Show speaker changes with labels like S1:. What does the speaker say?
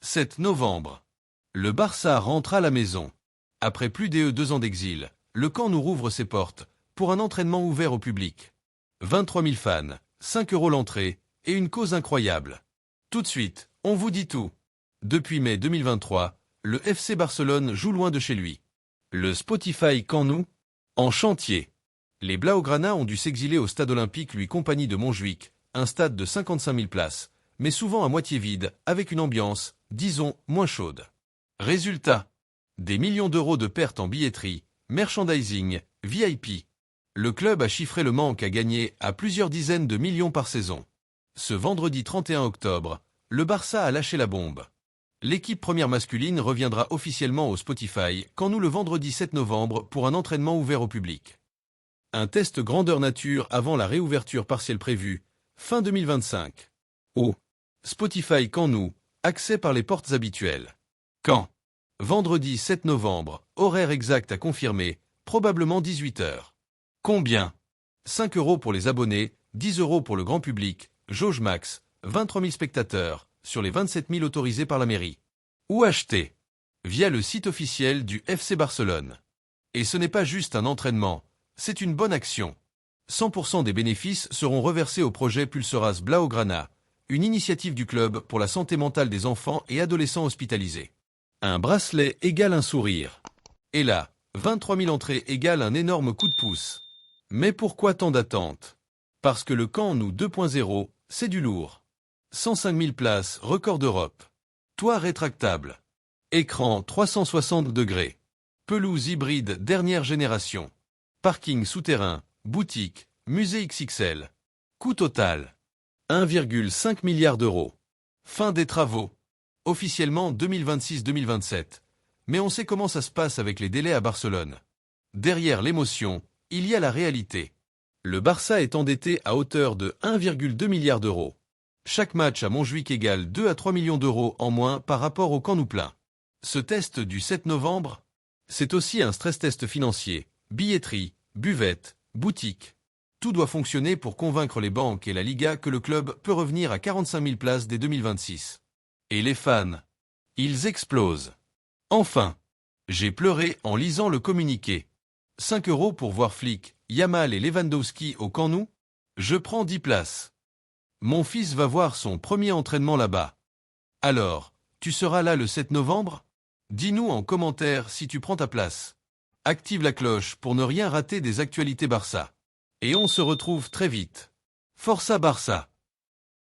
S1: 7 novembre. Le Barça rentre à la maison. Après plus de 2 ans d'exil, le camp nous rouvre ses portes pour un entraînement ouvert au public. 23 000 fans, 5 € l'entrée et une cause incroyable. Tout de suite, on vous dit tout. Depuis mai 2023, le FC Barcelone joue loin de chez lui. Le Spotify Camp Nou, en chantier. Les Blaugrana ont dû s'exiler au stade olympique Louis Compagnie de Montjuïc, un stade de 55 000 places, mais souvent à moitié vide, avec une ambiance, disons, moins chaude. Résultat. Des millions d'euros de pertes en billetterie, merchandising, VIP. Le club a chiffré le manque à gagner à plusieurs dizaines de millions par saison. Ce vendredi 31 octobre, le Barça a lâché la bombe. L'équipe première masculine reviendra officiellement au Spotify Camp Nou le vendredi 7 novembre pour un entraînement ouvert au public. Un test grandeur nature avant la réouverture partielle prévue, fin 2025. Au Spotify Camp Nou, accès par les portes habituelles. Quand? Vendredi 7 novembre, horaire exact à confirmer, probablement 18 h. Combien? 5 € pour les abonnés, 10 € pour le grand public, jauge max, 23 000 spectateurs, sur les 27 000 autorisés par la mairie. Ou acheter? Via le site officiel du FC Barcelone. Et ce n'est pas juste un entraînement, c'est une bonne action. 100% des bénéfices seront reversés au projet Pulseras Blaugrana, une initiative du club pour la santé mentale des enfants et adolescents hospitalisés. Un bracelet égale un sourire. Et là, 23 000 entrées égale un énorme coup de pouce. Mais pourquoi tant d'attente? Parce que le Camp Nou 2.0, c'est du lourd. 105 000 places, record d'Europe. Toit rétractable. Écran 360 degrés. Pelouse hybride dernière génération. Parking souterrain, boutique, musée XXL. Coût total. 1,5 milliard d'euros. Fin des travaux. Officiellement 2026-2027. Mais on sait comment ça se passe avec les délais à Barcelone. Derrière l'émotion, il y a la réalité. Le Barça est endetté à hauteur de 1,2 milliard d'euros. Chaque match à Montjuïc égale 2 à 3 millions d'euros en moins par rapport au Camp Nou plein. Ce test du 7 novembre, c'est aussi un stress test financier, billetterie, buvette, boutique. Tout doit fonctionner pour convaincre les banques et la Liga que le club peut revenir à 45 000 places dès 2026. Et les fans, ils explosent. Enfin, j'ai pleuré en lisant le communiqué. 5 € pour voir Flick, Yamal et Lewandowski au Camp Nou? Je prends 10 places. Mon fils va voir son premier entraînement là-bas. Alors, tu seras là le 7 novembre? Dis-nous en commentaire si tu prends ta place. Active la cloche pour ne rien rater des actualités Barça. Et on se retrouve très vite. Força Barça!